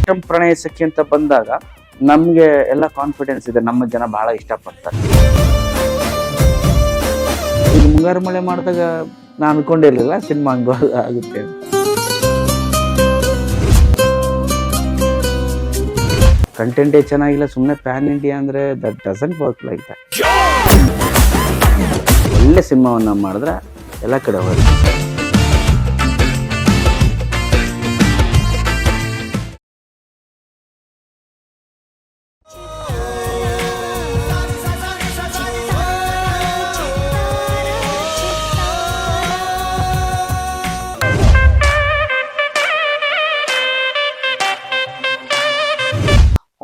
ಅಷ್ಟಂ ಪ್ರಣಯ ಸಖಿ ಅಂತ ಬಂದಾಗ ನಮ್ಗೆ ಎಲ್ಲ ಕಾನ್ಫಿಡೆನ್ಸ್ ಇದೆ, ನಮ್ಮ ಜನ ಬಹಳ ಇಷ್ಟಪಡ್ತಾರೆ. ಈಗ ಮುಂಗಾರು ಮಳೆ ಮಾಡಿದಾಗ ನಾನು ಅನ್ಕೊಂಡಿರ್ಲಿಲ್ಲ ಸಿನಿಮಾ ಹಂಗ ಆಗುತ್ತೆ. ಕಂಟೆಂಟೇ ಚೆನ್ನಾಗಿಲ್ಲ, ಸುಮ್ಮನೆ ಪ್ಯಾನ್ ಇಂಡಿಯಾ ಅಂದ್ರೆ that doesn't work like that. ಒಳ್ಳೆ ಸಿನಿಮಾವನ್ನ ಮಾಡಿದ್ರೆ ಎಲ್ಲ ಕಡೆ ಹೋಗುತ್ತೆ.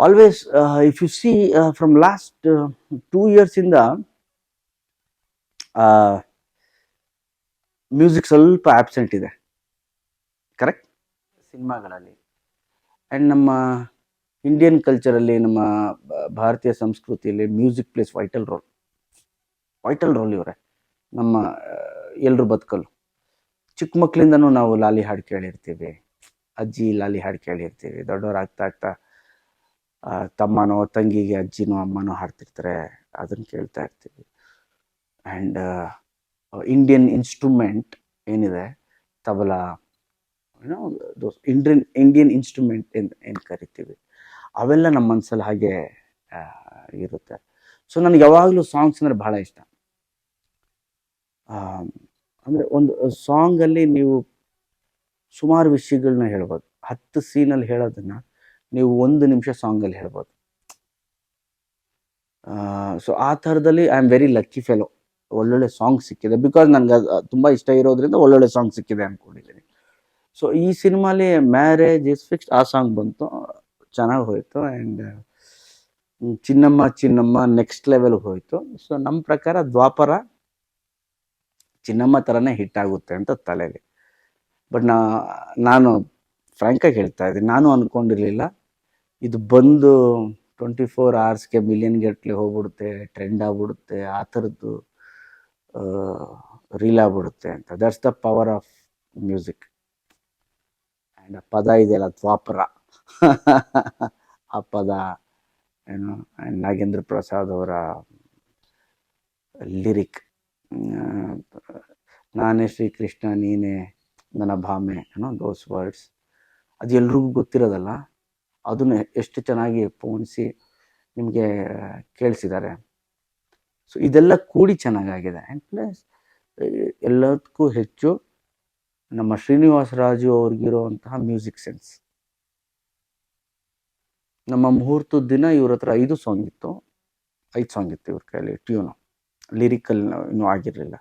Always, if you see from last 2 years in the music ಸ್ವಲ್ಪ ಆಬ್ಸೆಂಟ್ ಇದೆ, ಕರೆಕ್ಟ್, ಸಿನಿಮಾಗಳಲ್ಲಿ. ಆ್ಯಂಡ್ ನಮ್ಮ ಇಂಡಿಯನ್ ಕಲ್ಚರಲ್ಲಿ, ನಮ್ಮ ಭಾರತೀಯ ಸಂಸ್ಕೃತಿಯಲ್ಲಿ ಮ್ಯೂಸಿಕ್ ಪ್ಲೇಸ್ ವೈಟಲ್ ರೋಲ್ ಇವರೇ ನಮ್ಮ ಎಲ್ಲರೂ ಬದುಕಲು. ಚಿಕ್ಕ ಮಕ್ಕಳಿಂದನೂ ನಾವು ಲಾಲಿ ಹಾಡು ಕೇಳಿರ್ತೀವಿ, ಅಜ್ಜಿ ಲಾಲಿ ಹಾಡು ಕೇಳಿರ್ತೀವಿ. ದೊಡ್ಡವರಾಗ್ತಾ ಆಗ್ತಾ ತಮ್ಮನೋ ತಂಗಿಗೆ ಅಜ್ಜಿನೋ ಅಮ್ಮನೋ ಹಾಡ್ತಿರ್ತಾರೆ, ಅದನ್ನು ಕೇಳ್ತಾ ಇರ್ತೀವಿ. ಆ್ಯಂಡ್ ಇಂಡಿಯನ್ ಇನ್ಸ್ಟ್ರೂಮೆಂಟ್ ಏನಿದೆ, ತಬಲಾ, ಇಂಡಿಯನ್ ಇನ್ಸ್ಟ್ರೂಮೆಂಟ್ ಏನು ಕರಿತೀವಿ, ಅವೆಲ್ಲ ನಮ್ಮ ಮನಸ್ಸಲ್ಲಿ ಹಾಗೆ ಇರುತ್ತೆ. ಸೊ ನನಗೆ ಯಾವಾಗಲೂ ಸಾಂಗ್ಸ್ ಅಂದರೆ ಭಾಳ ಇಷ್ಟ. ಅಂದರೆ ಒಂದು ಸಾಂಗಲ್ಲಿ ನೀವು ಸುಮಾರು ವಿಷಯಗಳನ್ನ ಹೇಳ್ಬೋದು. 10 ಸೀನಲ್ಲಿ ಹೇಳೋದನ್ನು ನೀವು 1 ನಿಮಿಷ ಸಾಂಗಲ್ಲಿ ಹೇಳ್ಬೋದು. ಸೊ ಆ ಥರದಲ್ಲಿ I am very lucky fellow. ಒಳ್ಳೊಳ್ಳೆ ಸಾಂಗ್ ಸಿಕ್ಕಿದೆ, ಬಿಕಾಸ್ ನನಗೆ ತುಂಬ ಇಷ್ಟ ಇರೋದ್ರಿಂದ ಒಳ್ಳೊಳ್ಳೆ ಸಾಂಗ್ ಸಿಕ್ಕಿದೆ ಅಂದ್ಕೊಂಡಿದ್ದೀನಿ. ಸೊ ಈ ಸಿನಿಮಾಲಿ ಮ್ಯಾರೇಜ್ ಇಸ್ ಫಿಕ್ಸ್ಡ್ ಆ ಸಾಂಗ್ ಬಂತು, ಚೆನ್ನಾಗಿ ಹೋಯಿತು. ಆ್ಯಂಡ್ ಚಿನ್ನಮ್ಮ ನೆಕ್ಸ್ಟ್ ಲೆವೆಲ್ಗೆ ಹೋಯಿತು. ಸೊ ನಮ್ಮ ಪ್ರಕಾರ ದ್ವಾಪರ ಚಿನ್ನಮ್ಮ ಥರನೇ ಹಿಟ್ ಆಗುತ್ತೆ ಅಂತ ತಲೆಯಲ್ಲಿ. ಬಟ್ ನಾನು ಫ್ರ್ಯಾಂಕಾಗಿ ಹೇಳ್ತಾ ಇದ್ದೀನಿ, ನಾನು ಅಂದ್ಕೊಂಡಿರಲಿಲ್ಲ ಇದು ಬಂದು 24 hours ಮಿಲಿಯನ್ ಗಟ್ಟಲೆ ಹೋಗ್ಬಿಡುತ್ತೆ, ಟ್ರೆಂಡ್ ಆಗ್ಬಿಡುತ್ತೆ, ಆ ಥರದ್ದು ರೀಲ್ ಆಗ್ಬಿಡುತ್ತೆ ಅಂತ. That's the power of music. And ಆ ಪದ ಇದೆಯಲ್ಲ, ದ್ವಾಪರ, ಆ ಪದ ಏನು, ಆ್ಯಂಡ್ ನಾಗೇಂದ್ರ ಪ್ರಸಾದ್ ಅವರ ಲಿರಿಕ್, ನಾನೇ ಶ್ರೀಕೃಷ್ಣ ನೀನೇ ನನ್ನ ಭಾಮೆ ಅನ್ನೋ ದೋಸ್ ವರ್ಡ್ಸ್, ಅದು ಎಲ್ರಿಗೂ ಗೊತ್ತಿರೋದಲ್ಲ, ಅದನ್ನು ಎಷ್ಟು ಚೆನ್ನಾಗಿ ಪೋಣಿಸಿ ನಿಮಗೆ ಕೇಳಿಸಿದ್ದಾರೆ. ಸೊ ಇದೆಲ್ಲ ಕೂಡಿ ಚೆನ್ನಾಗಾಗಿದೆ. ಆ್ಯಂಡ್ ಪ್ಲಸ್ ಎಲ್ಲದಕ್ಕೂ ಹೆಚ್ಚು ನಮ್ಮ ಶ್ರೀನಿವಾಸ ರಾಜು ಅವ್ರಿಗಿರೋವಂತಹ ಮ್ಯೂಸಿಕ್ ಸೆನ್ಸ್. ನಮ್ಮ ಮುಹೂರ್ತದ ದಿನ ಇವ್ರ ಹತ್ರ 5 ಸಾಂಗ್ ಇತ್ತು ಇವ್ರ ಕೈಯಲ್ಲಿ ಟ್ಯೂನು, ಲಿರಿಕಲ್ ಇನ್ನೂ ಆಗಿರಲಿಲ್ಲ.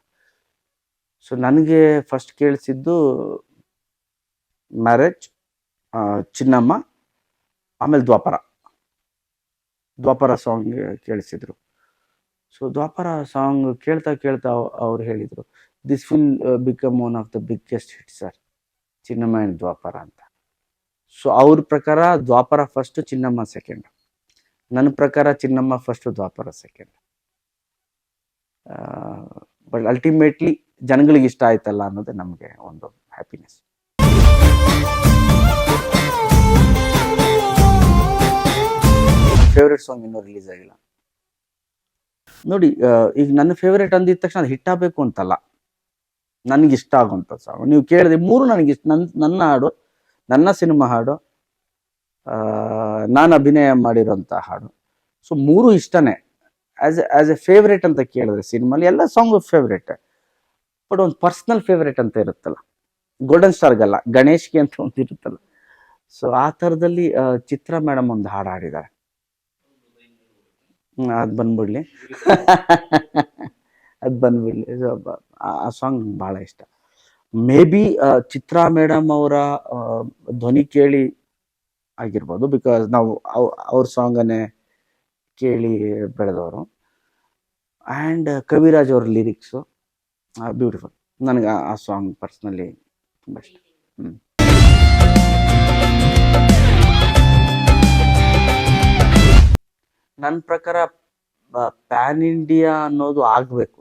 ಸೊ ನನಗೆ ಫಸ್ಟ್ ಕೇಳಿಸಿದ್ದು ಮ್ಯಾರೇಜ್, ಚಿನ್ನಮ್ಮ, ಆಮೇಲೆ ದ್ವಾಪರ ಸಾಂಗ್ ಕೇಳಿಸಿದ್ರು. ಸೊ ದ್ವಾಪರ ಸಾಂಗ್ ಕೇಳ್ತಾ ಅವ್ರು ಹೇಳಿದರು, this will become one of the biggest hit sir, Chinnamma and ದ್ವಾಪರ ಅಂತ. ಸೊ ಅವ್ರ ಪ್ರಕಾರ ದ್ವಾಪರ ಫಸ್ಟ್, ಚಿನ್ನಮ್ಮ ಸೆಕೆಂಡ್. ನನ್ನ ಪ್ರಕಾರ ಚಿನ್ನಮ್ಮ ಫಸ್ಟ್, ದ್ವಾಪರ ಸೆಕೆಂಡ್. ಬಟ್ ಅಲ್ಟಿಮೇಟ್ಲಿ ಜನಗಳಿಗೆ ಇಷ್ಟ ಆಯ್ತಲ್ಲ ಅನ್ನೋದೇ ನಮಗೆ ಒಂದು ಹ್ಯಾಪಿನೆಸ್. ಫೇವ್ರೆಟ್ ಸಾಂಗ್ ಇನ್ನೂ ರಿಲೀಸ್ ಆಗಿಲ್ಲ ನೋಡಿ. ಈಗ ನನ್ನ ಫೇವ್ರೇಟ್ ಅಂದಿದ ತಕ್ಷಣ ಅದು ಹಿಟ್ ಆಗಬೇಕು ಅಂತಲ್ಲ, ನನಗಿಷ್ಟ ಆಗುವಂಥ ಸಾಂಗ್ ನೀವು ಕೇಳಿದ್ರೆ 3 ನನಗಿಷ್ಟ. ನನ್ನ ಹಾಡು, ನನ್ನ ಸಿನಿಮಾ ಹಾಡು, ನಾನು ಅಭಿನಯ ಮಾಡಿರೋಂಥ ಹಾಡು. ಸೊ 3 ಇಷ್ಟನೇ. ಆ್ಯಸ್ ಎ ಫೇವ್ರೇಟ್ ಅಂತ ಕೇಳಿದ್ರೆ ಸಿನಿಮಾಲಿ ಎಲ್ಲ ಸಾಂಗು ಫೇವ್ರೇಟ್. ಬಟ್ ಒಂದು ಪರ್ಸ್ನಲ್ ಫೇವ್ರೇಟ್ ಅಂತ ಇರುತ್ತಲ್ಲ, ಗೋಲ್ಡನ್ ಸ್ಟಾರ್ಗಲ್ಲ, ಗಣೇಶ್ಗೆ ಅಂತ ಒಂದು ಇರುತ್ತಲ್ಲ. ಸೊ ಆ ಥರದಲ್ಲಿ ಚಿತ್ರಾ ಮೇಡಮ್ ಒಂದು ಹಾಡು ಹಾಡಿದ್ದಾರೆ, ಅದು ಬಂದ್ಬಿಡ್ಲಿ. ಆ ಸಾಂಗ್ ಭಾಳ ಇಷ್ಟ. ಮೇ ಬಿ ಚಿತ್ರಾ ಮೇಡಮ್ ಅವರ ಧ್ವನಿ ಕೇಳಿ ಆಗಿರ್ಬೋದು, ಬಿಕಾಸ್ ನಾವು ಅವ್ರ ಸಾಂಗನ್ನೇ ಕೇಳಿ ಬೆಳೆದವರು. ಆ್ಯಂಡ್ ಕವಿರಾಜ್ ಅವ್ರ ಲಿರಿಕ್ಸು ಬ್ಯೂಟಿಫುಲ್. ನನಗೆ ಆ ಸಾಂಗ್ ಪರ್ಸ್ನಲಿ ತುಂಬ ಇಷ್ಟ. ನನ್ನ ಪ್ರಕಾರ ಪ್ಯಾನ್ ಇಂಡಿಯಾ ಅನ್ನೋದು ಆಗಬೇಕು,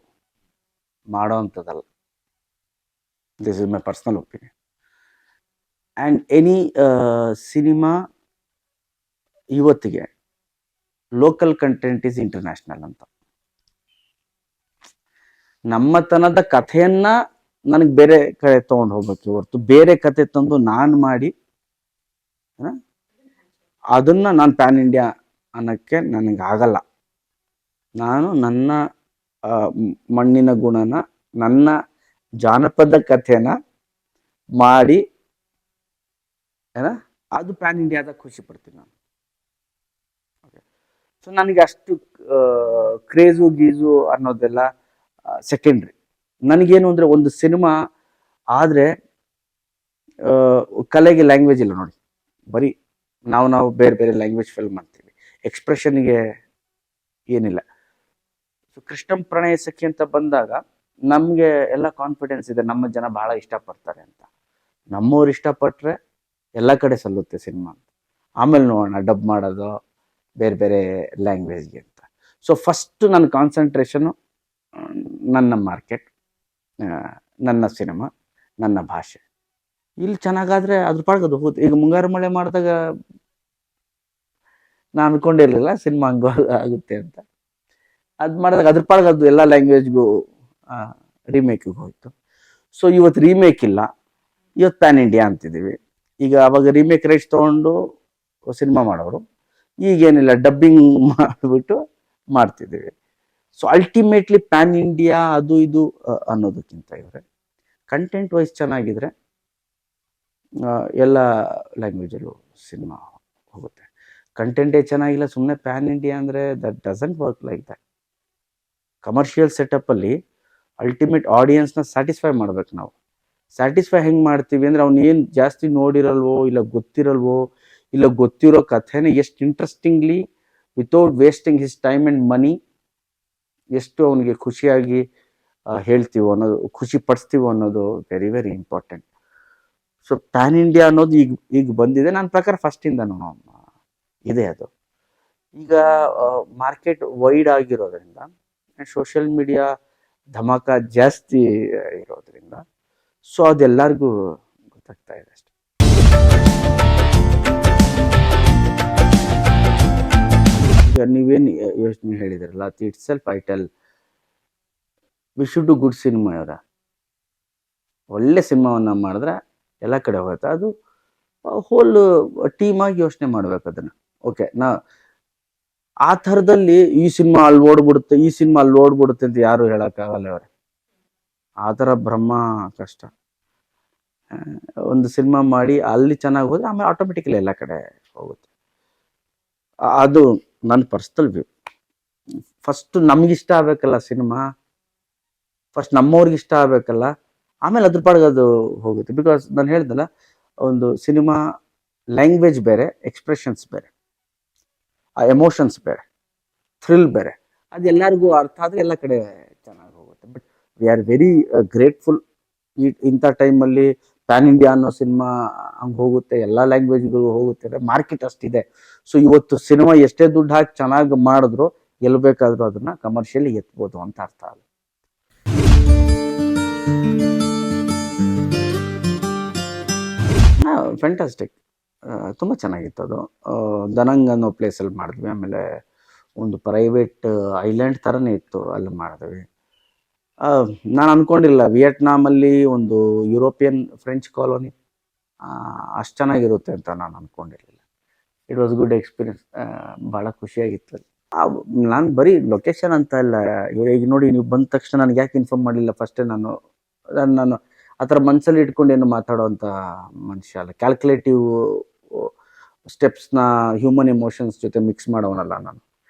ಮಾಡೋ ಅಂಥದ್ದಲ್ಲ. This is my personal opinion. And any cinema ಇವತ್ತಿಗೆ ಲೋಕಲ್ ಕಂಟೆಂಟ್ ಈಸ್ ಇಂಟರ್ನ್ಯಾಷನಲ್ ಅಂತ. ನಮ್ಮತನದ ಕಥೆಯನ್ನ ನನಗೆ ಬೇರೆ ಕಡೆ ತಗೊಂಡು ಹೋಗ್ಬೇಕು ಹೊರತು ಬೇರೆ ಕತೆ ತಂದು ನಾನು ಮಾಡಿ ಅದನ್ನ ನಾನು ಪ್ಯಾನ್ ಇಂಡಿಯಾ ಅನ್ನಕ್ಕೆ ನನಗೆ ಆಗಲ್ಲ. ನಾನು ನನ್ನ ಮಣ್ಣಿನ ಗುಣನ, ನನ್ನ ಜಾನಪದ ಕಥೆನ ಮಾಡಿ ಅದು ಪ್ಯಾನ್ ಇಂಡಿಯಾದಾಗ ಖುಷಿ ಪಡ್ತೀನಿ ನಾನು. ಸೊ ನನಗೆ ಅಷ್ಟು ಕ್ರೇಜು ಗೀಜು ಅನ್ನೋದೆಲ್ಲ ಸೆಕೆಂಡ್ರಿ. ನನಗೇನು ಅಂದ್ರೆ ಒಂದು ಸಿನಿಮಾ ಆದ್ರೆ ಕಲೆಗೆ ಲ್ಯಾಂಗ್ವೇಜ್ ಇಲ್ಲ ನೋಡಿ, ಬರೀ ನಾವು ಬೇರೆ ಬೇರೆ ಲ್ಯಾಂಗ್ವೇಜ್ ಫಿಲ್ಮ್ ಮಾಡ್ತೀವಿ, ಎಕ್ಸ್ಪ್ರೆಷನ್ಗೆ ಏನಿಲ್ಲ. ಸೊ ಕೃಷ್ಣಂ ಪ್ರಣಯ ಸಖಿ ಅಂತ ಬಂದಾಗ ನಮ್ಗೆ ಎಲ್ಲ ಕಾನ್ಫಿಡೆನ್ಸ್ ಇದೆ, ನಮ್ಮ ಜನ ಬಹಳ ಇಷ್ಟಪಡ್ತಾರೆ ಅಂತ. ನಮ್ಮವ್ರು ಇಷ್ಟಪಟ್ರೆ ಎಲ್ಲ ಕಡೆ ಸಲ್ಲುತ್ತೆ ಸಿನಿಮಾ ಅಂತ. ಆಮೇಲೆ ನೋಡೋಣ ಡಬ್ ಮಾಡೋದು ಬೇರೆ ಬೇರೆ ಲ್ಯಾಂಗ್ವೇಜ್ಗೆ ಅಂತ. ಸೊ ಫಸ್ಟ್ ನನ್ನ ಕಾನ್ಸಂಟ್ರೇಷನು ನನ್ನ ಮಾರ್ಕೆಟ್, ನನ್ನ ಸಿನಿಮಾ, ನನ್ನ ಭಾಷೆ. ಇಲ್ಲಿ ಚೆನ್ನಾಗಾದ್ರೆ ಅದ್ರ ಪಾಡ್ಗದು ಹೋಗುತ್ತೆ. ಈಗ ಮುಂಗಾರು ಮಳೆ ಮಾಡಿದಾಗ ನಾನು ಅನ್ಕೊಂಡಿರ್ಲಿಲ್ಲ ಸಿನಿಮಾ ಹಂಗ ಆಗುತ್ತೆ ಅಂತ. ಅದು ಮಾಡಿದಾಗ ಅದ್ರ ಪಾಡ್ಗದು ಎಲ್ಲ ಲ್ಯಾಂಗ್ವೇಜ್ಗೂ ರೀಮೇಕಿಗೆ ಹೋಯ್ತು. ಸೊ ಇವತ್ತು ರೀಮೇಕ್ ಇಲ್ಲ, ಇವತ್ತು ಪ್ಯಾನ್ ಇಂಡಿಯಾ ಅಂತಿದ್ದೀವಿ. ಈಗ ಅವಾಗ ರೀಮೇಕ್ ರೈಟ್ಸ್ ತೊಗೊಂಡು ಸಿನಿಮಾ ಮಾಡೋರು, ಈಗೇನಿಲ್ಲ ಡಬ್ಬಿಂಗ್ ಮಾಡಿಬಿಟ್ಟು ಮಾಡ್ತಿದ್ದೀವಿ. ಸೊ ಅಲ್ಟಿಮೇಟ್ಲಿ ಪ್ಯಾನ್ ಇಂಡಿಯಾ ಅದು ಇದು ಅನ್ನೋದಕ್ಕಿಂತ ಇವ್ರೆ ಕಂಟೆಂಟ್ ವೈಸ್ ಚೆನ್ನಾಗಿದ್ರೆ ಎಲ್ಲ ಲ್ಯಾಂಗ್ವೇಜಲ್ಲೂ ಸಿನಿಮಾ ಹೋಗುತ್ತೆ. ಕಂಟೆಂಟೇ ಚೆನ್ನಾಗಿಲ್ಲ, ಸುಮ್ಮನೆ ಪ್ಯಾನ್ ಇಂಡಿಯಾ ಅಂದರೆ that doesn't work like that. Commercial ಸೆಟಪ್ಪಲ್ಲಿ ಅಲ್ಟಿಮೇಟ್ ಆಡಿಯನ್ಸ್ನ ಸ್ಯಾಟಿಸ್ಫೈ ಮಾಡ್ಬೇಕು ನಾವು. ಸ್ಯಾಟಿಸ್ಫೈ ಹೆಂಗೆ ಮಾಡ್ತೀವಿ ಅಂದರೆ ಅವ್ನು ಏನು ಜಾಸ್ತಿ ನೋಡಿರಲ್ವೋ, ಇಲ್ಲ ಗೊತ್ತಿರಲ್ವೋ, ಇಲ್ಲ ಗೊತ್ತಿರೋ ಕಥೆನ ಎಷ್ಟು interestingly without wasting his time and ಮನಿ ಎಷ್ಟು ಅವನಿಗೆ ಖುಷಿಯಾಗಿ ಹೇಳ್ತೀವೋ ಅನ್ನೋದು, ಖುಷಿ ಪಡಿಸ್ತೀವೋ ಅನ್ನೋದು very very important. So PAN India ಅನ್ನೋದು ಈಗ ಬಂದಿದೆ. ನನ್ನ ಪ್ರಕಾರ ಫಸ್ಟಿಂದನೂ ಇದೆ ಅದು. ಈಗ ಮಾರ್ಕೆಟ್ ವೈಡ್ ಆಗಿರೋದ್ರಿಂದ, ಸೋಷಿಯಲ್ ಮೀಡಿಯಾ ಧಮಾಕ ಜಾಸ್ತಿ ಇರೋದ್ರಿಂದ ಸೊ ಅದೆಲ್ಲರಿಗೂ ಗೊತ್ತಾಗ್ತಾ ಇದೆ ಅಷ್ಟೆ. ಈಗ ನೀವೇನು ಯೋಚನೆ ಹೇಳಿದ್ರಲ್ಲ, it self I tell we should do good cinema. ಇವರ ಒಳ್ಳೆ ಸಿನಿಮಾವನ್ನ ಮಾಡಿದ್ರೆ ಎಲ್ಲ ಕಡೆ ಹೋಗುತ್ತೆ. ಅದು ಹೋಲ್ ಟೀಮಾಗಿ ಯೋಚನೆ ಮಾಡ್ಬೇಕು ಅದನ್ನ. ಓಕೆ, ಆ ಥರದಲ್ಲಿ ಈ ಸಿನಿಮಾ ಅಲ್ಲಿ ಓಡ್ಬಿಡುತ್ತೆ, ಈ ಸಿನಿಮಾ ಅಲ್ಲಿ ಓಡ್ಬಿಡುತ್ತೆ ಅಂತ ಯಾರು ಹೇಳಕ್ಕಾಗಲ್ಲ ಅವ್ರೆ. ಆ ಥರ ಬ್ರಹ್ಮ ಕಷ್ಟ. ಒಂದು ಸಿನಿಮಾ ಮಾಡಿ ಅಲ್ಲಿ ಚೆನ್ನಾಗಿ ಹೋದ್ರೆ ಆಮೇಲೆ ಆಟೋಮೆಟಿಕಲಿ ಎಲ್ಲ ಕಡೆ ಹೋಗುತ್ತೆ. ಅದು ನನ್ನ ಪರ್ಸ್ನಲ್ ವ್ಯೂ. ಫಸ್ಟ್ ನಮ್ಗಿಷ್ಟ ಆಗ್ಬೇಕಲ್ಲ ಸಿನಿಮಾ, ಫಸ್ಟ್ ನಮ್ಮವ್ರಿಗೆ ಇಷ್ಟ ಆಗ್ಬೇಕಲ್ಲ, ಆಮೇಲೆ ಅದ್ರ ಪಾಡಿಗೆ ಅದು ಹೋಗುತ್ತೆ. ಬಿಕಾಸ್ ನಾನು ಹೇಳ್ದಲ್ಲ, ಒಂದು ಸಿನಿಮಾ ಲ್ಯಾಂಗ್ವೇಜ್ ಬೇರೆ, ಎಕ್ಸ್ಪ್ರೆಷನ್ಸ್ ಬೇರೆ, ಆ ಎಮೋಷನ್ಸ್ ಬೇರೆ, ಥ್ರಿಲ್ ಬೇರೆ. ಅದು ಎಲ್ಲರಿಗೂ ಅರ್ಥ ಆದರೆ ಎಲ್ಲ ಕಡೆ ಚೆನ್ನಾಗಿ ಹೋಗುತ್ತೆ. But we are very grateful. ಇಂಥ ಟೈಮಲ್ಲಿ ಪ್ಯಾನ್ ಇಂಡಿಯಾ ಅನ್ನೋ ಸಿನಿಮಾ ಹಂಗೆ ಹೋಗುತ್ತೆ, ಎಲ್ಲ ಲ್ಯಾಂಗ್ವೇಜ್ಗಳು ಹೋಗುತ್ತೆ, ಮಾರ್ಕೆಟ್ ಅಷ್ಟಿದೆ. ಸೊ ಇವತ್ತು ಸಿನಿಮಾ ಎಷ್ಟೇ ದುಡ್ಡು ಹಾಕಿ ಚೆನ್ನಾಗಿ ಮಾಡಿದ್ರು ಎಲ್ಲಿ ಬೇಕಾದರೂ ಅದನ್ನ ಕಮರ್ಷಿಯಲಿ ಎತ್ಬೋದು ಅಂತ ಅರ್ಥ ಅಲ್ಲ. ಫ್ಯಾಂಟಾಸ್ಟಿಕ್, ತುಂಬ ಚೆನ್ನಾಗಿತ್ತು ಅದು. ದನಂಗ್ ಅನ್ನೋ ಪ್ಲೇಸಲ್ಲಿ ಮಾಡಿದ್ವಿ. ಆಮೇಲೆ ಒಂದು ಪ್ರೈವೇಟ್ ಐಲ್ಯಾಂಡ್ ಥರನೇ ಇತ್ತು, ಅಲ್ಲಿ ಮಾಡಿದ್ವಿ. ನಾನು ಅಂದ್ಕೊಂಡಿಲ್ಲ ವಿಯೆಟ್ನಾಮಲ್ಲಿ ಒಂದು ಯುರೋಪಿಯನ್ ಫ್ರೆಂಚ್ ಕಾಲೋನಿ ಅಷ್ಟು ಚೆನ್ನಾಗಿರುತ್ತೆ ಅಂತ ನಾನು ಅಂದ್ಕೊಂಡಿರಲಿಲ್ಲ. ಇಟ್ ವಾಸ್ ಗುಡ್ ಎಕ್ಸ್ಪೀರಿಯನ್ಸ್, ಭಾಳ ಖುಷಿಯಾಗಿತ್ತು. ನಾನು ಬರೀ ಲೊಕೇಶನ್ ಅಂತ ಇಲ್ಲ, ಈಗ ನೋಡಿ ನೀವು ಬಂದ ತಕ್ಷಣ ನನಗೆ ಯಾಕೆ ಇನ್ಫಾರ್ಮ್ ಮಾಡಲಿಲ್ಲ, ಫಸ್ಟೇ ನಾನು ಆ ಥರ ಮನಸ್ಸಲ್ಲಿ ಇಟ್ಕೊಂಡು ಏನು ಮಾತಾಡೋವಂಥ ಮನುಷ್ಯ ಅಲ್ಲ. ಕ್ಯಾಲ್ಕುಲೇಟಿವ್ ಸ್ಟೆಪ್ಸ್ನ ಹ್ಯೂಮನ್ ಎಮೋಷನ್ಸ್ ಜೊತೆ ಮಿಕ್ಸ್ ಮಾಡೋವನಲ್ಲ ನಾನು.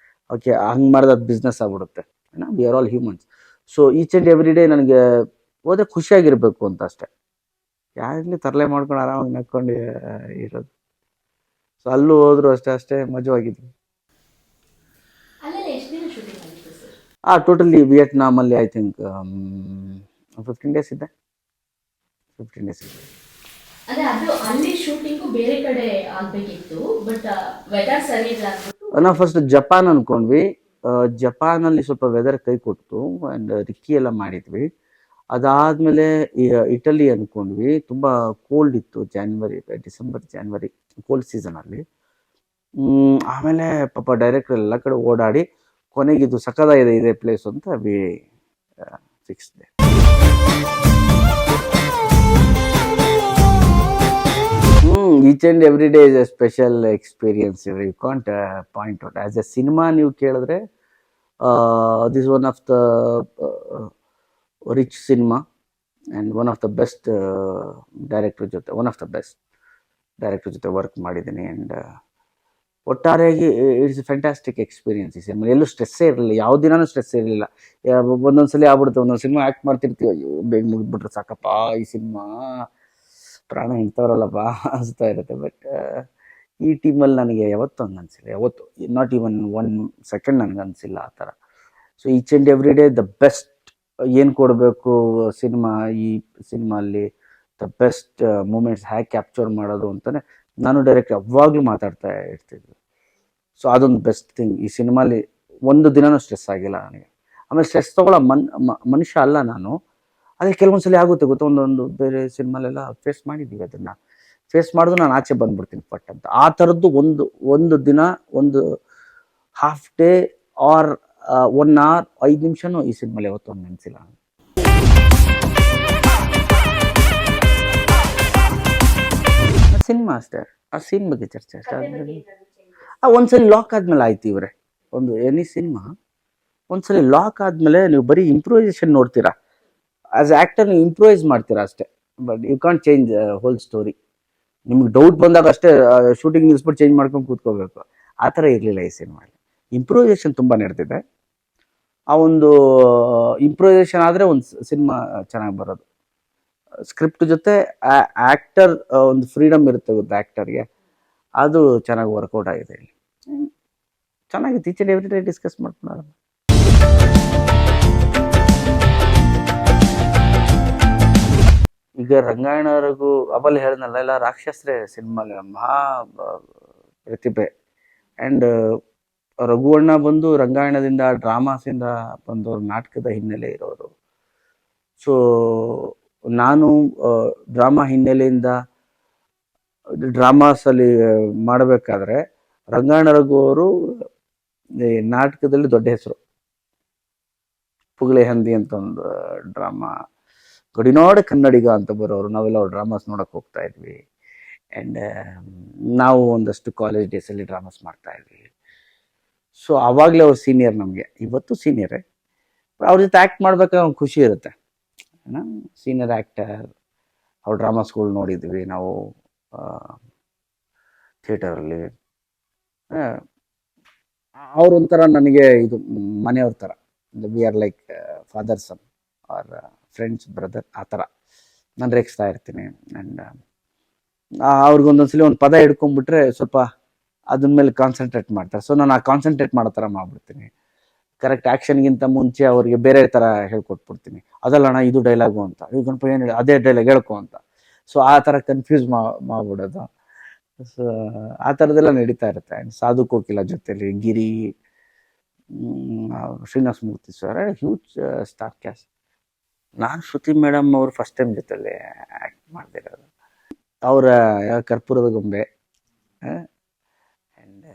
ಓಕೆ, ಹಂಗೆ ಮಾಡಿದ್ರೆ ಅದು ಬಿಸ್ನೆಸ್ ಆಗ್ಬಿಡುತ್ತೆ. We are all humans. So each and every day ನನಗೆ ಹೋದ್ರೆ ಖುಷಿಯಾಗಿರಬೇಕು ಅಂತ ಅಷ್ಟೆ. ಯಾರಲ್ಲಿ ತರಲೆ ಮಾಡ್ಕೊಂಡು ಆರಾಮಾಗಿ ನಕ್ಕೊಂಡು ಇರೋದು. ಸೊ ಅಲ್ಲೂ ಹೋದ್ರು ಅಷ್ಟೇ ಮಜವಾಗಿದ್ವಿ. ಟೋಟಲಿ ವಿಯೆಟ್ನಾಮಲ್ಲಿ ಐ ಥಿಂಕ್ 15 days ಇದ್ದೆ. 15 days ಇದ್ದೆ. ನಾವು ಫಸ್ಟ್ ಜಪಾನ್ ಅನ್ಕೊಂಡ್ವಿ. ಜಪಾನಲ್ಲಿ ಸ್ವಲ್ಪ ವೆದರ್ ಕೈ ಕೊಡ್ತು ಆ್ಯಂಡ್ ರಿಕ್ಕಿ ಎಲ್ಲ ಮಾಡಿದ್ವಿ. ಅದಾದಮೇಲೆ ಇಟಲಿ ಅಂದ್ಕೊಂಡ್ವಿ. ತುಂಬ ಕೋಲ್ಡ್ ಇತ್ತು, ಡಿಸೆಂಬರ್ ಜಾನ್ವರಿ ಕೋಲ್ಡ್ ಸೀಸನಲ್ಲಿ. ಆಮೇಲೆ ಪಾಪ ಡೈರೆಕ್ಟರ್ ಎಲ್ಲ ಕಡೆ ಓಡಾಡಿ ಕೊನೆಗೆ ಇದು ಸಖತ್ತಾಗಿದೆ ಇದೇ ಪ್ಲೇಸ್ ಅಂತ we fixed. Each and every day is a special experience. You can't point out as a cinema ನೀವು ಕೇಳಿದ್ರೆ this one of the rich cinema and one of the best director ಜೊತೆ work ಮಾಡಿದ್ದೀನಿ. And ಒಟ್ಟಾರೆಯಾಗಿ it's fantastic experience. ಈ cinema ಎಲ್ಲೂ ಸ್ಟ್ರೆಸ್ಸೇ ಇರಲಿಲ್ಲ, ಯಾವ ದಿನಾನೂ ಸ್ಟ್ರೆಸ್ ಇರಲಿಲ್ಲ. ಒಂದೊಂದ್ಸಲಿ ಆಗ್ಬಿಡುತ್ತೆ, ಒಂದೊಂದು ಸಿನಿಮಾ ಆ್ಯಕ್ಟ್ ಮಾಡ್ತಿರ್ತೀವಿ, ಅಯ್ಯೋ ಬೇಗ ಮುಗಿದ್ಬಿಟ್ರೆ ಸಾಕಪ್ಪ ಈ ಸಿನಿಮಾ, ಪ್ರಾಣ ಇಂಥವ್ರಲ್ಲಪ್ಪ ಅನಿಸ್ತಾ ಇರುತ್ತೆ. ಬಟ್ ಈ ಟೀಮಲ್ಲಿ ನನಗೆ ಯಾವತ್ತೂ ಹಂಗೆ ಅನಿಸಿಲ್ಲ, ಯಾವತ್ತು ನಾಟ್ ಈವನ್ 1 ಸೆಕೆಂಡ್ ನನಗೆ ಅನಿಸಿಲ್ಲ ಆ ಥರ. So each and every day the best ಏನು ಕೊಡಬೇಕು ಸಿನಿಮಾ, ಈ ಸಿನಿಮಾಲ್ಲಿ ದ ಬೆಸ್ಟ್ ಮೂಮೆಂಟ್ಸ್ ಹೇಗೆ ಕ್ಯಾಪ್ಚರ್ ಮಾಡೋದು ಅಂತಲೇ ನಾನು ಡೈರೆಕ್ಟ್ ಯಾವಾಗಲೂ ಮಾತಾಡ್ತಾ ಇರ್ತಿದ್ವಿ. ಸೊ ಅದೊಂದು ಬೆಸ್ಟ್ ಥಿಂಗ್ ಈ ಸಿನಿಮಾಲಿ. ಒಂದು ದಿನವೂ ಸ್ಟ್ರೆಸ್ ಆಗಿಲ್ಲ ನನಗೆ. ಆಮೇಲೆ ಸ್ಟ್ರೆಸ್ ತೊಗೊಳ್ಳೋ ಮನುಷ್ಯ ಅಲ್ಲ ನಾನು. ಅದೇ ಕೆಲವೊಂದ್ಸಲಿ ಆಗುತ್ತೆ ಗೊತ್ತಾ, ಒಂದೊಂದು ಬೇರೆ ಸಿನಿಮಾಲೆಲ್ಲ ಫೇಸ್ ಮಾಡಿದ್ದೀವಿ, ಅದನ್ನು ಫೇಸ್ ಮಾಡಿದ್ರು ನಾನು ಆಚೆ ಬಂದ್ಬಿಡ್ತೀನಿ ಪಟ್ ಅಂತ. ಆ ಥರದ್ದು ಒಂದು ದಿನ, ಒಂದು ಹಾಫ್ ಡೇ ಆರ್ 1 hour 5 ನಿಮಿಷನೂ ಈ ಸಿನಿಮಾಲಿ ಯಾವತ್ತೂ ಒಂದು ನೆನೆಸಿಲ್ಲ. ಸಿನಿಮಾ ಅಷ್ಟೇ, ಆ ಸೀನ್ ಬಗ್ಗೆ ಚರ್ಚೆ ಅಷ್ಟೇ. ಒಂದ್ಸಲಿ ಲಾಕ್ ಆದ್ಮೇಲೆ ಆಯ್ತು ಇವರೇ, ಒಂದು ಎನಿ ಸಿನಿಮಾ ಒಂದ್ಸಲಿ ಲಾಕ್ ಆದ್ಮೇಲೆ ನೀವು ಬರೀ ಇಂಪ್ರೂವೈಸೇಷನ್ ನೋಡ್ತೀರಾ. ಆಸ್ ಆ್ಯಕ್ಟರ್ ನೀವು ಇಂಪ್ರೂವೈಸ್ ಮಾಡ್ತೀರಾ ಅಷ್ಟೇ, but you can't change whole story. ನಿಮ್ಗೆ ಡೌಟ್ ಬಂದಾಗ ಅಷ್ಟೇ ಶೂಟಿಂಗ್ ನಿಲ್ಸ್ಬಿಟ್ಟು ಚೇಂಜ್ ಮಾಡ್ಕೊಂಡು ಕೂತ್ಕೋಬೇಕು. ಆ ಥರ ಇರಲಿಲ್ಲ ಈ ಸಿನಿಮಾಲಿ. ಇಂಪ್ರೂವೈಸೇಷನ್ ತುಂಬ ನಡೆದಿದೆ. ಆ ಒಂದು ಇಂಪ್ರೂವೈಸೇಷನ್ ಆದರೆ ಒಂದು ಸಿನಿಮಾ ಚೆನ್ನಾಗಿ ಬರೋದು. ಸ್ಕ್ರಿಪ್ಟ್ ಜೊತೆ ಆ್ಯಕ್ಟರ್ ಒಂದು ಫ್ರೀಡಮ್ ಇರುತ್ತೆ ಗೊತ್ತಾ ಆ್ಯಕ್ಟರ್ಗೆ, ಅದು ಚೆನ್ನಾಗಿ ವರ್ಕೌಟ್ ಆಗಿದೆ ಇಲ್ಲಿ. ಚೆನ್ನಾಗಿತ್ತು. Each and every day discuss ಮಾಡ್ಕೊಳ್ಳೋಣ. ಈಗ ರಂಗಾಯಣವ್ರಿಗೂ ಅವಲ್ಲಿ ಹೇಳಿದ್ನಲ್ಲ, ಎಲ್ಲ ರಾಕ್ಷಸರೇ ಸಿನಿಮಾಲಿ ಮಹಾ ಪ್ರತಿಭೆ. ಆ್ಯಂಡ್ ರಘುವಣ್ಣ ಬಂದು ರಂಗಾಯಣದಿಂದ ಡ್ರಾಮಾಸಿಂದ ಬಂದವರು, ನಾಟಕದ ಹಿನ್ನೆಲೆ ಇರೋರು. ಸೊ ನಾನು ಡ್ರಾಮಾ ಹಿನ್ನೆಲೆಯಿಂದ ಡ್ರಾಮಾಸಲ್ಲಿ ಮಾಡಬೇಕಾದ್ರೆ ರಂಗಾಯಣ ರಘು ಅವರು ನಾಟಕದಲ್ಲಿ ದೊಡ್ಡ ಹೆಸರು. ಪುಗಳೆ ಹಂದಿ ಅಂತ ಒಂದು ಡ್ರಾಮಾ, ಗಡಿನಾಡ ಕನ್ನಡಿಗ ಅಂತ ಬರೋರು. ನಾವೆಲ್ಲ ಅವ್ರು ಡ್ರಾಮಾಸ್ ನೋಡೋಕೆ ಹೋಗ್ತಾ ಇದ್ವಿ. ಆ್ಯಂಡ್ ನಾವು ಒಂದಷ್ಟು ಕಾಲೇಜ್ ಡೇಸಲ್ಲಿ ಡ್ರಾಮಾಸ್ ಮಾಡ್ತಾ ಇದ್ವಿ. ಸೊ ಆವಾಗಲೇ ಅವ್ರು ಸೀನಿಯರ್, ನಮಗೆ ಇವತ್ತು ಸೀನಿಯರೇ. ಅವ್ರ ಜೊತೆ ಆ್ಯಕ್ಟ್ ಮಾಡ್ಬೇಕಾದ್ರೆ ಒಂದು ಖುಷಿ ಇರುತ್ತೆ. ಸೀನಿಯರ್ ಆ್ಯಕ್ಟರ್, ಅವ್ರ ಡ್ರಾಮಾಸ್ಗಳು ನೋಡಿದ್ವಿ ನಾವು ಥಿಯೇಟರಲ್ಲಿ. ಅವ್ರೊಂಥರ ನನಗೆ ಇದು ಮನೆಯವ್ರ ಥರ. We are like father son are friends brother, ಆ ಥರ ನಾನು ರೇಗಿಸ್ತಾ ಇರ್ತೀನಿ. ಆ್ಯಂಡ್ ಅವ್ರಿಗೊಂದೊಂದ್ಸಲಿ ಒಂದು ಪದ ಹಿಡ್ಕೊಂಡ್ಬಿಟ್ರೆ ಸ್ವಲ್ಪ ಅದ್ರ ಮೇಲೆ ಕಾನ್ಸಂಟ್ರೇಟ್ ಮಾಡ್ತಾರೆ. ಸೊ ನಾನು ಆ ಕಾನ್ಸಂಟ್ರೇಟ್ ಮಾಡೋ ಥರ ಮಾಡ್ಬಿಡ್ತೀನಿ. ಕರೆಕ್ಟ್ ಆ್ಯಕ್ಷನ್ಗಿಂತ ಮುಂಚೆ ಅವ್ರಿಗೆ ಬೇರೆ ಥರ ಹೇಳ್ಕೊಟ್ಬಿಡ್ತೀನಿ. ಅದಲ್ಲಣ್ಣ ಇದು ಡೈಲಾಗು ಅಂತ, ಈ ಗಣಪ ಏನು ಹೇಳಿ ಅದೇ ಡೈಲಾಗ್ ಹೇಳ್ಕೊ ಅಂತ. ಸೊ ಆ ಥರ ಕನ್ಫ್ಯೂಸ್ ಮಾಡ್ಬಿಡೋದು. ಸೊ ಆ ಥರದ್ದೆಲ್ಲ ನಡೀತಾ ಇರುತ್ತೆ. ಆ್ಯಂಡ್ ಸಾಧು ಕೋಕಿಲ ಜೊತೆಲಿ ಗಿರಿ, Srinivasa Murthy sir, huge star cast. ನಾನು ಶ್ರುತಿ ಮೇಡಮ್ ಅವರು ಫಸ್ಟ್ ಟೈಮ್ ಜೊತೆಲಿ ಆ್ಯಕ್ಟ್ ಮಾಡ್ತಿರೋದು. ಅವರ ಕರ್ಪೂರದ ಗೊಂಬೆ ಆ್ಯಂಡ್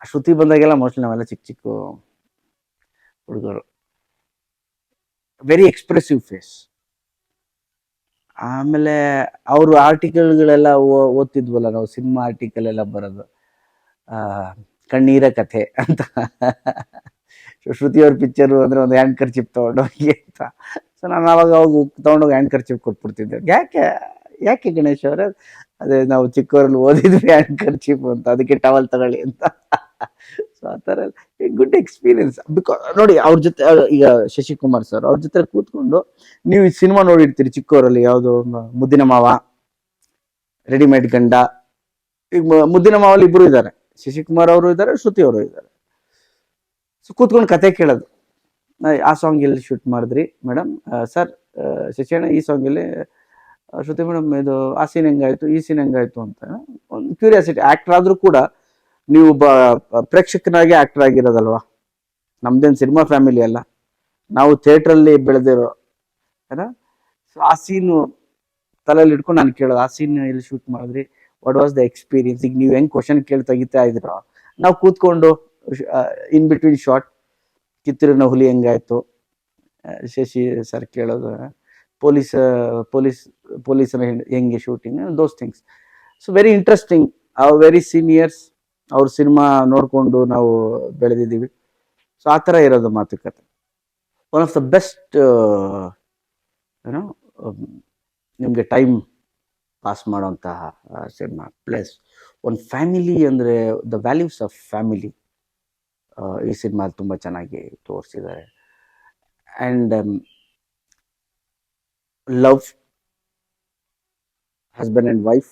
ಶ್ರುತಿ ಬಂದಾಗೆಲ್ಲ ಮೋಸ್ಟ್ಲಿ ನಾವೆಲ್ಲ ಚಿಕ್ಕ ಚಿಕ್ಕ ಹುಡುಗರು. Very expressive face. ಆಮೇಲೆ ಅವರು ಆರ್ಟಿಕಲ್ಗಳೆಲ್ಲ ಓದ್ತಿದ್ವಲ್ಲ ನಾವು, ಸಿನಿಮಾ ಆರ್ಟಿಕಲ್ ಎಲ್ಲ ಬರೋದು, ಕಣ್ಣೀರ ಕಥೆ ಅಂತ. ಶ್ರುತಿಯವ್ರ ಪಿಕ್ಚರು ಅಂದರೆ ಒಂದು ಹ್ಯಾಂಡ್ ಕರ್ಚಿಪ್ ತೊಗೊಂಡೋಗಿ ಅಂತ. ಸೊ ನಾನು ಅವಾಗ ತೊಗೊಂಡೋಗಿ ಹ್ಯಾಂಡ್ ಕರ್ಚಿಪ್ ಕೊಟ್ಬಿಡ್ತಿದ್ದೆ. ಯಾಕೆ ಗಣೇಶ್ ಅವರೇ, ಅದೇ ನಾವು ಚಿಕ್ಕವರಲ್ಲಿ ಓದಿದ್ವಿ ಹ್ಯಾಂಡ್ ಕರ್ಚಿಪ್ ಅಂತ, ಅದಕ್ಕೆ ಟವಲ್ ತಗೊಳ್ಳಿ ಅಂತ. ಸೊ ಆ ಥರ ಗುಡ್ ಎಕ್ಸ್ಪೀರಿಯನ್ಸ್. ಬಿಕಾಸ್ ನೋಡಿ, ಅವ್ರ ಜೊತೆ ಈಗ ಶಶಿಕುಮಾರ್ ಸರ್ ಅವ್ರ ಜೊತೆ ಕೂತ್ಕೊಂಡು ನೀವು ಈ ಸಿನಿಮಾ ನೋಡಿರ್ತೀರಿ ಚಿಕ್ಕವರಲ್ಲಿ, ಯಾವುದು ಮುದ್ದಿನ ಮಾವ, ರೆಡಿಮೇಡ್ ಗಂಡ. ಈಗ ಮುದ್ದಿನ ಮಾವಲ್ಲಿ ಇಬ್ಬರು ಇದ್ದಾರೆ, ಶಶಿಕುಮಾರ್ ಅವರು ಇದ್ದಾರೆ, ಶ್ರುತಿ ಅವರು ಇದ್ದಾರೆ. ಸೊ ಕೂತ್ಕೊಂಡು ಕತೆ ಕೇಳೋದು, ಆ ಸಾಂಗ್ ಎಲ್ಲಿ ಶೂಟ್ ಮಾಡಿದ್ರಿ ಮೇಡಮ್, ಸರ್ ಶಶಿಯಣ್ಣ ಈ ಸಾಂಗಲ್ಲಿ, ಶ್ರುತಿ ಮೇಡಮ್ ಇದು ಆ ಸೀನ್ ಹೆಂಗಾಯ್ತು, ಈ ಸೀನ್ ಹೆಂಗಾಯ್ತು ಅಂತ ಒಂದು ಕ್ಯೂರಿಯಾಸಿಟಿ. ಆ್ಯಕ್ಟರ್ ಆದರೂ ಕೂಡ ನೀವು ಪ್ರೇಕ್ಷಕನಾಗಿ ಆ್ಯಕ್ಟರ್ ಆಗಿರೋದಲ್ವಾ, ನಮ್ದೇನು ಸಿನಿಮಾ ಫ್ಯಾಮಿಲಿ ಅಲ್ಲ, ನಾವು ಥಿಯೇಟ್ರಲ್ಲಿ ಬೆಳೆದಿರೋ ಏನೋ. ಸೊ ಆ ಸೀನು ತಲೆಯಲ್ಲಿ ಇಟ್ಕೊಂಡು ನಾನು ಕೇಳೋದು, ಆ ಸೀನ್ ಎಲ್ಲಿ ಶೂಟ್ ಮಾಡಿದ್ರಿ, ವಾಟ್ ವಾಸ್ ದ ಎಕ್ಸ್ಪೀರಿಯನ್ಸ್. ಈಗ ನೀವು ಹೆಂಗೆ ಕ್ವಶನ್ ತೆಗಿತಾ ಇದ್ರೋ, ನಾವು ಕೂತ್ಕೊಂಡು ಇನ್ ಬಿಟ್ವೀನ್ ಶಾರ್ಟ್ ಕಿತ್ತೂರಿನ ಹುಲಿ ಹೆಂಗಾಯ್ತು, ಶಶಿ ಸರ್ ಕೇಳೋದು, ಪೊಲೀಸರ ಹೆಂಗೆ shooting, those things. So very interesting. Very seniors, ಅವ್ರ ಸಿನಿಮಾ ನೋಡಿಕೊಂಡು ನಾವು ಬೆಳೆದಿದ್ದೀವಿ. ಸೊ ಆ ಥರ ಇರೋದು ಮಾತುಕತೆ. ಒನ್ ಆಫ್ ದ ಬೆಸ್ಟ್ ಏನೋ ನಿಮಗೆ ಟೈಮ್ ಪಾಸ್ ಮಾಡೋಂತಹ ಸಿನಿಮಾ. ಪ್ಲಸ್ ಒಂದು ಫ್ಯಾಮಿಲಿ ಅಂದರೆ ದ ವ್ಯಾಲ್ಯೂಸ್ ಆಫ್ ಫ್ಯಾಮಿಲಿ ಈ ಸಿನಿಮಾ ತುಂಬ ಚೆನ್ನಾಗಿ ತೋರಿಸಿದ್ದಾರೆ. And love, husband and wife,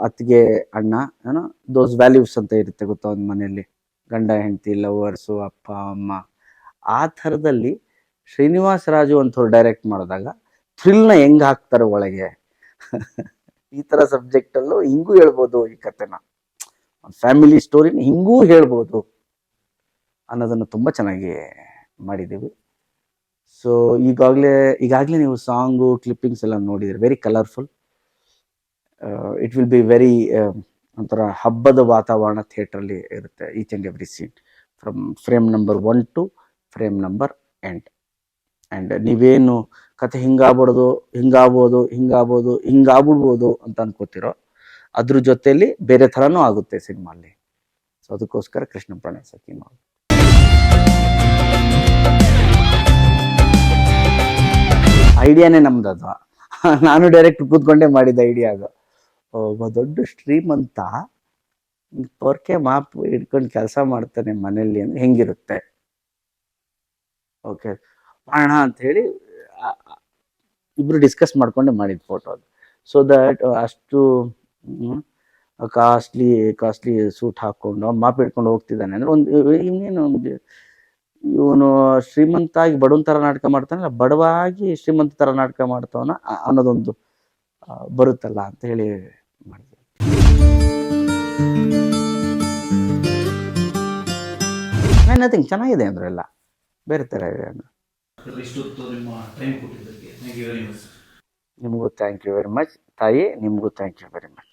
ಅತ್ತಿಗೆ ಅಣ್ಣ, ಏನೋ ದೋಸ್ ವ್ಯಾಲ್ಯೂಸ್ ಅಂತ ಇರುತ್ತೆ ಗೊತ್ತಾ ಒಂದು ಮನೆಯಲ್ಲಿ, ಗಂಡ ಹೆಂಡತಿ, ಲವರ್ಸು, ಅಪ್ಪ ಅಮ್ಮ. ಆ ಥರದಲ್ಲಿ ಶ್ರೀನಿವಾಸ ರಾಜು ಅಂಥವ್ರು ಡೈರೆಕ್ಟ್ ಮಾಡಿದಾಗ ಥ್ರಿಲ್ನ ಹೆಂಗೆ ಹಾಕ್ತಾರೆ ಒಳಗೆ. ಈ ಥರ ಸಬ್ಜೆಕ್ಟಲ್ಲೂ ಹಿಂಗೂ ಹೇಳ್ಬೋದು ಈ ಕಥೆನ, ಫ್ಯಾಮಿಲಿ ಸ್ಟೋರಿನ ಹಿಂಗೂ ಹೇಳ್ಬೋದು ಅನ್ನೋದನ್ನು ತುಂಬ ಚೆನ್ನಾಗಿ ಮಾಡಿದ್ದೀವಿ. ಸೊ ಈಗಾಗಲೇ ನೀವು ಸಾಂಗು ಕ್ಲಿಪ್ಪಿಂಗ್ಸ್ ಎಲ್ಲ ನೋಡಿದರೆ very colourful. It will be very ಒಂಥರ ಹಬ್ಬದ ವಾತಾವರಣ ಥಿಯೇಟ್ರಲ್ಲಿ ಇರುತ್ತೆ. Each and every scene from frame number 1 to frame number end. And ನೀವೇನು ಕತೆ ಹಿಂಗಾಗ್ಬಿಡ್ಬೋದು ಅಂತ ಅನ್ಕೋತಿರೋ, ಅದ್ರ ಜೊತೆಯಲ್ಲಿ ಬೇರೆ ಥರನೂ ಆಗುತ್ತೆ ಸಿನಿಮಾಲ್ಲಿ. ಸೊ ಅದಕ್ಕೋಸ್ಕರ ಕೃಷ್ಣ ಪ್ರಣಯ ಸಖಿ ನೋಡಿ. ಐಡಿಯಾನೇ ನಮ್ದು. ನಾನು ಡೈರೆಕ್ಟ್ ಕೂತ್ಕೊಂಡೇ ಮಾಡಿದ ಐಡಿಯಾ ಅದು. ಒಬ್ಬ ದೊಡ್ಡ ಶ್ರೀಮಂತ ಪೊರ್ಕೆ ಮಾಪ್ ಇಟ್ಕೊಂಡು ಕೆಲಸ ಮಾಡ್ತಾನೆ ಮನೇಲಿ ಅಂದ್ರೆ ಹೆಂಗಿರುತ್ತೆ, ಓಕೆ ಮಾಡೋಣ ಅಂತ ಹೇಳಿ ಇಬ್ರು ಡಿಸ್ಕಸ್ ಮಾಡ್ಕೊಂಡೆ ಮಾಡಿದ ಫೋಟೋ ಅದು. ಸೊ ದಟ್ ಅಷ್ಟು ಕಾಸ್ಟ್ಲಿ ಸೂಟ್ ಹಾಕ್ಕೊಂಡು ಅವ್ನು ಮಾಪ್ ಇಟ್ಕೊಂಡು ಹೋಗ್ತಿದ್ದಾನೆ ಅಂದ್ರೆ ಇನ್ನೇನು ಇವನು ಶ್ರೀಮಂತ ಆಗಿ ಬಡವನ ಥರ ನಾಟಕ ಮಾಡ್ತಾನಲ್ಲ, ಬಡವಾಗಿ ಶ್ರೀಮಂತ ಥರ ನಾಟಕ ಮಾಡ್ತಾವನ ಅನ್ನೋದೊಂದು ಬರುತ್ತಲ್ಲ ಅಂತ ಹೇಳಿ ಮಾಡಿದೆ. ನಥಿಂಗ್ ಚೆನ್ನಾಗಿದೆ ಅಂದ್ರೆ ಎಲ್ಲ ಬೇರೆ ಥರ ಇದೆ ಅಂದ್ರೆ. ನಿಮಗೂ ಥ್ಯಾಂಕ್ ಯು ವೆರಿ ಮಚ್ ತಾಯಿ, ನಿಮಗೂ ಥ್ಯಾಂಕ್ ಯು ವೆರಿ ಮಚ್.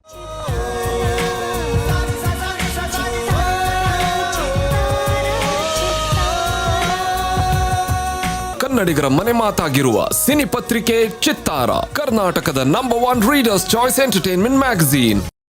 ಕನ್ನಡಿಗರ ಮನೆ ಮಾತಾಗಿರುವ ಸಿನಿ ಪತ್ರಿಕೆ ಚಿತ್ತಾರ, ಕರ್ನಾಟಕದ number 1 readers choice entertainment magazine.